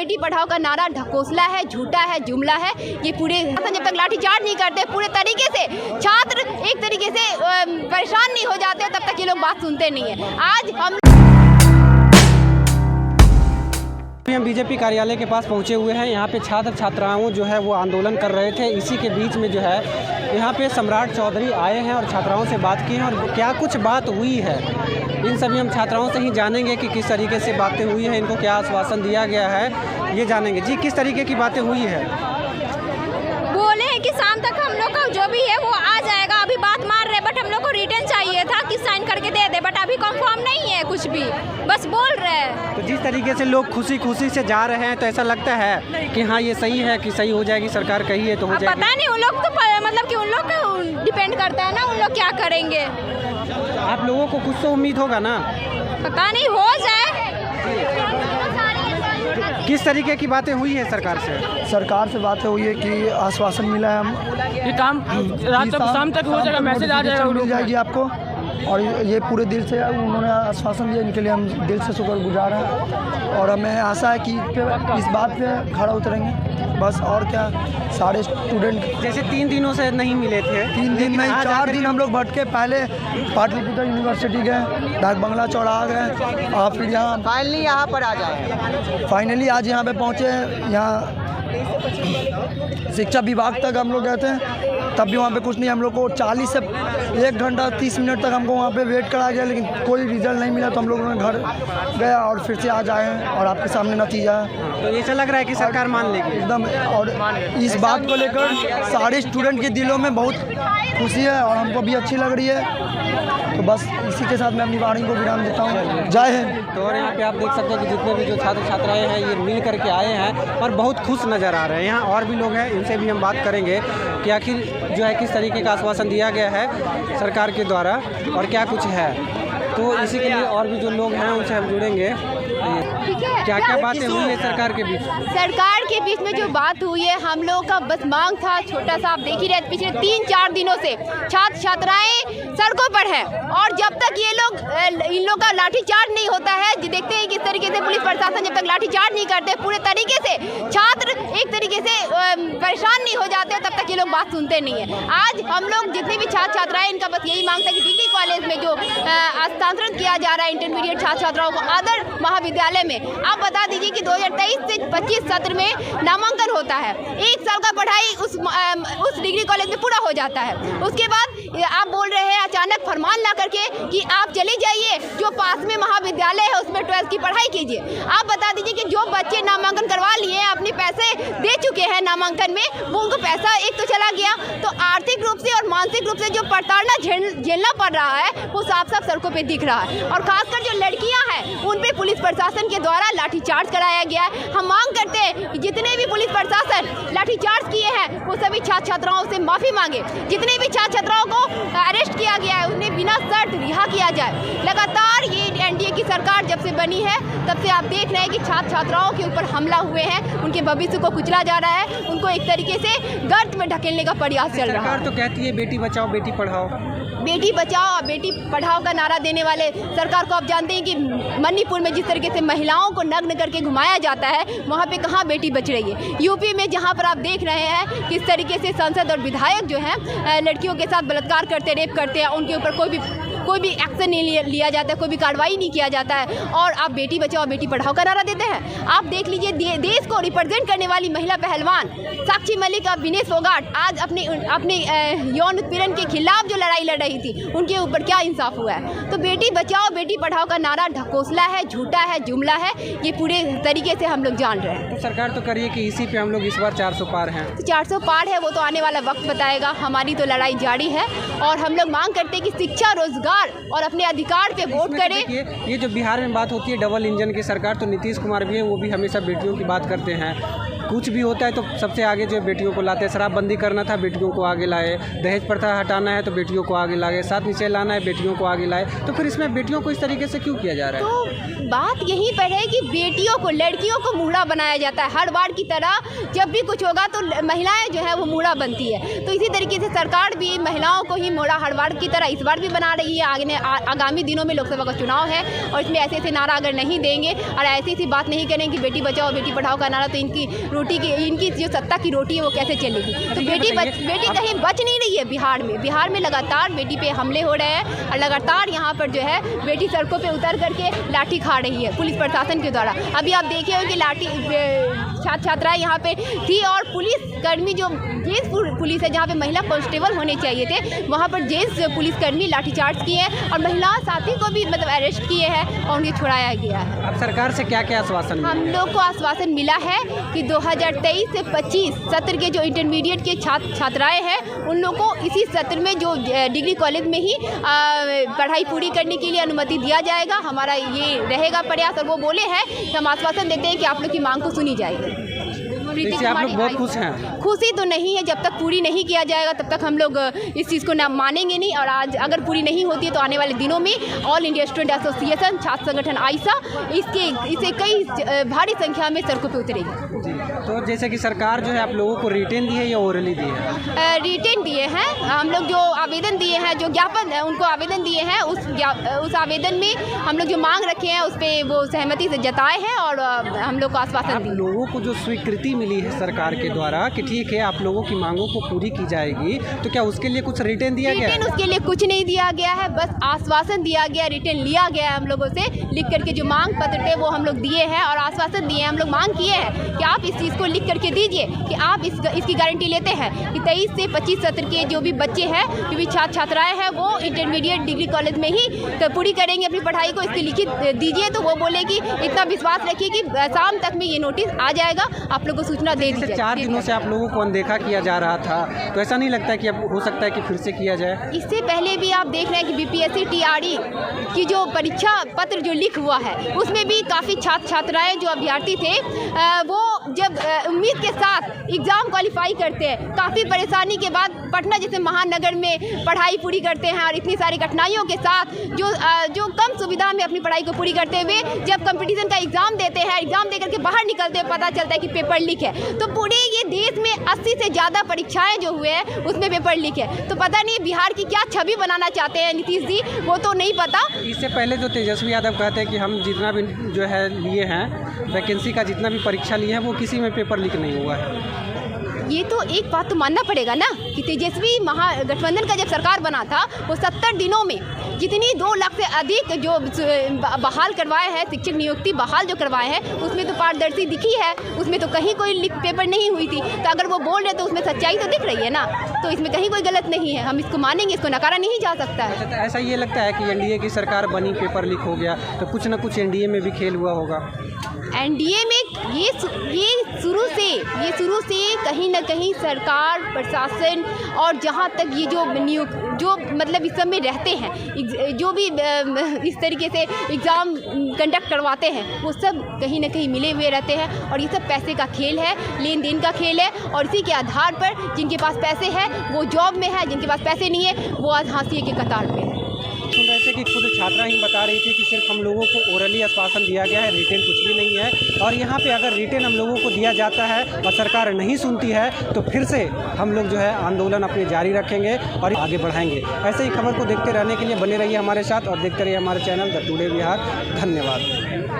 बेटी पढ़ाओ का नारा ढकोसला है, झूठा है, जुमला है। ये पूरे जब तक लाठीचार्ज नहीं करते पूरे तरीके से, छात्र एक तरीके से परेशान नहीं हो जाते, तब तक ये लोग बात सुनते नहीं है। आज हम बीजेपी कार्यालय के पास पहुंचे हुए हैं। यहाँ पे छात्र छात्राओं जो है वो आंदोलन कर रहे थे। इसी के बीच में जो है यहाँ पे सम्राट चौधरी आए हैं और छात्राओं से बात की है और क्या कुछ बात हुई है इन सभी हम छात्राओं से ही जानेंगे कि किस तरीके से बातें हुई हैं, इनको क्या आश्वासन दिया गया है, ये जानेंगे। जी, किस तरीके की बातें हुई है? बोले हैं कि शाम तक हम लोग का जो भी है वो आ जाएगा। अभी बात मार रहे, बट हम लोग को रिटर्न चाहिए था कि साइन करके दे दे, बट अभी कंफर्म नहीं है कुछ भी, बस बोल रहे हैं। तो जिस तरीके से लोग खुशी खुशी से जा रहे हैं तो ऐसा लगता है कि हाँ ये सही है कि सही हो जाएगी, सरकार कही है तो हो जाएगी। पता नहीं, उन लोग तो मतलब कि उन लोग का डिपेंड करता है ना, उन लोग क्या करेंगे। आप लोगों को कुछ तो उम्मीद होगा ना? पता नहीं, हो जाए। किस तरीके की बातें हुई है सरकार से? सरकार से बातें हुई है कि आश्वासन मिला है, हम ये काम रात तक शाम तक हो जाएगा, मैसेज आ जाएगा, मिल जाएगी आपको। और ये पूरे दिल से उन्होंने आश्वासन दिया, इनके लिए हम दिल से शुक्रगुजार हैं और हमें आशा है कि इस बात पे खड़ा उतरेंगे बस। और क्या, सारे स्टूडेंट जैसे 3 दिनों से नहीं मिले थे, 3 दिन नहीं 4 दिन हम लोग भटके। पहले पाटलिपुत्र यूनिवर्सिटी गए, डाक बंगला चौराहा गए और फिर यहाँ फाइनली यहाँ पर आ जाए। फाइनली आज यहाँ पे पहुँचे। यहाँ शिक्षा विभाग तक हम लोग गए थे, तब भी वहाँ पे कुछ नहीं। हम लोग को 40 से 1 घंटा 30 मिनट तक हमको वहाँ पे वेट करा गया, लेकिन कोई रिजल्ट नहीं मिला। तो हम लोगों ने घर गया और फिर से आज आए हैं और आपके सामने नतीजा है। तो ऐसा लग रहा है कि सरकार मान लेगी एकदम। और इस बात को लेकर सारे स्टूडेंट के दिलों में बहुत खुशी है और हमको भी अच्छी लग रही है। तो बस इसी के साथ मैं अपनी वाणी को विराम देता हूँ। जय हिंद। तो और यहाँ पे आप देख सकते हैं कि जितने भी जो छात्र छात्राएं हैं ये मिल करके आए हैं और बहुत खुश नज़र आ रहे हैं। यहाँ और भी लोग हैं, इनसे भी हम बात करेंगे कि आखिर जो है किस तरीके का आश्वासन दिया गया है सरकार के द्वारा और क्या कुछ है। तो इसी के लिए और भी जो लोग हैं उनसे हम जुड़ेंगे। क्या क्या बातें हुई है सरकार के बीच? सरकार के बीच में जो बात हुई है, हम लोगों का बस मांग था छोटा सा। आप देख ही रहे पिछले 3-4 दिनों से छात्र छात्राएं सड़कों पर हैं और जब तक ये लोग इन लोग का लाठीचार्ज नहीं होता है, देखते हैं किस तरीके से पुलिस प्रशासन जब तक लाठीचार्ज नहीं करते पूरे तरीके से, छात्र एक तरीके से परेशान नहीं हो जाते, तब तक ये लोग बात सुनते नहीं है। आज हम लोग जितने भी छात्र छात्राएं, इनका बस यही मांग था कि डिग्री कॉलेज में जो हस्तांतरण किया जा रहा है इंटरमीडिएट छात्र छात्राओं को अदर महाविद्यालय में, आप बता दीजिए कि 2023 से 25 सत्र में नामांकन होता है। 1 साल का पढ़ाई उस डिग्री कॉलेज में पूरा हो जाता है। उसके बाद आप बोल रहे हैं अचानक फरमान ला करके कि आप चले जाइए, जो पास में महाविद्यालय है उसमें 12th की पढ़ाई कीजिए। आप बता दीजिए कि जो बच्चे नामांकन करवा लिए हैं, अपने पैसे दे चुके हैं नामांकन में, वो उनको पैसा एक तो चला गया, तो आर्थिक रूप से और मानसिक रूप से जो प्रताड़ना झेलना पड़ रहा है वो साफ साफ सड़कों पे दिख रहा है। और खासकर जो लड़कियां हैं उन पे पुलिस प्रशासन के द्वारा लाठीचार्ज कराया गया है। हम मांग करते हैं कि जितने भी पुलिस प्रशासन लाठीचार्ज किए हैं वो सभी छात्र छात्राओं से माफ़ी मांगे। जितने भी छात्र छात्राओं को अरेस्ट किया गया है उन्हें बिना शर्त रिहा किया जाए। लगातार ये एनडीए की सरकार जब से बनी है तब से आप देख रहे हैं कि छात्र छात्राओं के ऊपर हमला हुए हैं, उनके भविष्य को कुचला जा रहा है, उनको एक तरीके से गर्त में ढकेलने का प्रयास चल रहा है। सरकार तो कहती है बेटी बचाओ बेटी पढ़ाओ, बेटी बचाओ और बेटी पढ़ाओ का नारा देने वाले सरकार को आप जानते हैं कि मणिपुर में जिस तरीके से महिलाओं को नग्न करके घुमाया जाता है, वहाँ पे कहाँ बेटी बच रही है। यूपी में जहाँ पर आप देख रहे हैं किस तरीके से सांसद और विधायक जो हैं लड़कियों के साथ बलात्कार करते, रेप करते हैं, उनके ऊपर कोई भी एक्शन नहीं लिया जाता है, कोई भी कार्रवाई नहीं किया जाता है, और आप बेटी बचाओ बेटी पढ़ाओ का नारा देते हैं। आप देख लीजिए देश को रिप्रेजेंट करने वाली महिला पहलवान साक्षी मलिक और विनेश फोगाट आज अपने यौन उत्पीड़न के खिलाफ जो लड़ाई लड़ रही थी, उनके ऊपर क्या इंसाफ हुआ है। तो बेटी बचाओ बेटी पढ़ाओ का नारा ढकोसला है, झूठा है, जुमला है, ये पूरे तरीके से हम लोग जान रहे हैं। तो सरकार तो करिए कि इसी पे हम लोग इस बार 400 पार हैं। तो 400 पार है वो तो आने वाला वक्त बताएगा। हमारी तो लड़ाई जारी है और हम लोग मांग करते हैं कि शिक्षा, रोजगार और अपने अधिकार पे वोट करें। ये जो बिहार में बात होती है डबल इंजन की सरकार, तो नीतीश कुमार भी है, वो भी हमेशा बेटियों की बात करते हैं। कुछ भी होता है तो सबसे आगे जो बेटियों को लाते हैं। शराबबंदी करना था, बेटियों को आगे लाए। दहेज प्रथा हटाना है तो बेटियों को आगे लाए। साथ नीचे लाना है, बेटियों को आगे लाए। तो फिर इसमें बेटियों को इस तरीके से क्यों किया जा रहा है? तो बात यहीं पर है कि बेटियों को, लड़कियों को मूढ़ा बनाया जाता है। हर बार की तरह जब भी कुछ होगा तो महिलाएं जो है वो मूढ़ा बनती है। तो इसी तरीके से सरकार भी महिलाओं को ही मूढ़ा हर बार की तरह इस बार भी बना रही है। आगामी दिनों में लोकसभा का चुनाव है और इसमें ऐसे ऐसे नारा अगर नहीं देंगे और ऐसी ऐसी बात नहीं करें कि बेटी बचाओ बेटी पढ़ाओ का नारा, तो इनकी जो सत्ता की रोटी है वो कैसे चलेगी। तो बेटी कहीं बच नहीं रही है। बिहार में लगातार बेटी पे हमले हो रहे हैं और लगातार यहाँ पर जो है बेटी सड़कों पे उतर करके लाठी खा रही है पुलिस प्रशासन के द्वारा। अभी आप देखे हो कि लाठी छात्र छात्राएं यहाँ पे थी और पुलिस कर्मी जो जेंट्स पुलिस है, जहाँ पे महिला कांस्टेबल होने चाहिए थे, वहाँ पर जेंट्स पुलिसकर्मी लाठीचार्ज किए हैं और महिला साथी को भी मतलब अरेस्ट किए हैं और उन्हें छुड़ाया गया है। अब सरकार से क्या क्या आश्वासन मिला? हम लोग को आश्वासन मिला है कि 2023 से 25 सत्र के जो इंटरमीडिएट के छात्राएं हैं उन लोग को इसी सत्र में जो डिग्री कॉलेज में ही पढ़ाई पूरी करने के लिए अनुमति दिया जाएगा। हमारा ये रहेगा प्रयास और वो बोले हैं कि हम आश्वासन देते हैं कि आप लोग की मांग को सुनी जाएगी। आप लोग बहुत खुश हैं? खुशी तो नहीं है, जब तक पूरी नहीं किया जाएगा तब तक हम लोग इस चीज़ को ना मानेंगे नहीं। और आज अगर पूरी नहीं होती है तो आने वाले दिनों में ऑल इंडिया स्टूडेंट एसोसिएशन, छात्र संगठन आइसा इसे कई भारी संख्या में सड़कों पे उतरेगी। तो जैसे कि सरकार जो है आप लोगों को रिटेन दी है या ओरली दी है? रिटेन दिए हैं। हम लोग जो आवेदन दिए हैं, जो ज्ञापन है उनको आवेदन दिए हैं, उस आवेदन में हम लोग जो मांग रखे हैं उस पर वो सहमति से जताए हैं और हम लोग को आश्वासन दिए। लोगों को जो स्वीकृति मिली है सरकार के द्वारा कि ठीक है आप लोगों की मांगों को पूरी की जाएगी, तो क्या उसके लिए कुछ रिटेन दिया गया? रिटेन उसके लिए कुछ नहीं दिया गया है, बस आश्वासन दिया गया, रिटेन लिया गया है हम लोगों से लिख करके। जो मांग पत्र थे वो हम लोग दिए हैं और आश्वासन दिए हैं। हम लोग मांग किए हैं कि आप इस चीज़ को लिख करके दीजिए कि आप इसकी गारंटी लेते हैं कि 23 से 25 सत्र के जो भी बच्चे हैं, जो भी छात्र छात्राएँ हैं, वो इंटरमीडिएट डिग्री कॉलेज में ही पूरी करेंगे अपनी पढ़ाई को। इसकी लिखित दीजिए। तो वो बोले कि इतना विश्वास रखिए कि शाम तक में ये नोटिस आ जाएगा, आप लोग को सूचना दे दी जाए। 4 दिनों से आप लोगों को अनदेखा किया जा रहा था, तो ऐसा नहीं लगता है कि अब हो सकता है कि फिर से किया जाए? इससे पहले भी आप देख रहे हैं कि बीपीएससी टीआरई की जो परीक्षा पत्र जो लीक हुआ है उसमें भी काफ़ी छात्र छात्राएं जो अभ्यर्थी थे वो जब उम्मीद के साथ एग्ज़ाम क्वालिफाई करते हैं, काफ़ी परेशानी के बाद पटना जैसे महानगर में पढ़ाई पूरी करते हैं और इतनी सारी कठिनाइयों के साथ जो कम सुविधा में अपनी पढ़ाई को पूरी करते हुए जब कंपटीशन का एग्ज़ाम देते हैं, एग्ज़ाम दे करके बाहर निकलते हुए पता चलता है कि पेपर लीक है। तो पूरे ये देश में 80 से ज़्यादा परीक्षाएं जो हुए हैं उसमें पेपर लीक है। तो पता नहीं बिहार की क्या छवि बनाना चाहते हैं नीतीश जी, वो तो नहीं पता। इससे पहले जो तेजस्वी यादव कहते हैं कि हम जितना भी जो है लिए हैं वैकेंसी का, जितना भी परीक्षा लिए हैं वो किसी में पेपर लीक नहीं हुआ है। ये तो एक बात तो मानना पड़ेगा ना कि तेजस्वी महागठबंधन का जब सरकार बना था वो 70 दिनों में जितनी 2 लाख से अधिक जो बहाल करवाए हैं, शिक्षक नियुक्ति बहाल जो करवाए हैं, उसमें तो पारदर्शी दिखी है, उसमें तो कहीं कोई लीक पेपर नहीं हुई थी। तो अगर वो बोल रहे तो उसमें सच्चाई तो दिख रही है ना, तो इसमें कहीं कोई गलत नहीं है, हम इसको मानेंगे, इसको नकारा नहीं जा सकता है। अच्छा, ऐसा ये लगता है कि एनडीए की सरकार बनी, पेपर लीक हो गया, तो कुछ ना कुछ एनडीए में भी खेल हुआ होगा। एनडीए में ये शुरू से कहीं ना कहीं सरकार, प्रशासन और जहाँ तक ये जो मतलब इस सब में रहते हैं, जो भी इस तरीके से एग्ज़ाम कंडक्ट करवाते हैं, वो सब कहीं ना कहीं मिले हुए रहते हैं और ये सब पैसे का खेल है, लेन देन का खेल है। और इसी के आधार पर जिनके पास पैसे हैं वो जॉब में है, जिनके पास पैसे नहीं है वो आज हाशिए के कतार पे है। सुन रहे थे कि खुद छात्रा ही बता रही थी कि सिर्फ हम लोगों को ओरली आश्वासन दिया गया है, रिटेन कुछ भी नहीं है। और यहाँ पे अगर रिटेन हम लोगों को दिया जाता है और सरकार नहीं सुनती है तो फिर से हम लोग जो है आंदोलन अपने जारी रखेंगे और आगे बढ़ाएंगे। ऐसे ही खबर को देखते रहने के लिए बने रहिए हमारे साथ और देखते रहिए हमारे चैनल द टुडे बिहार। धन्यवाद।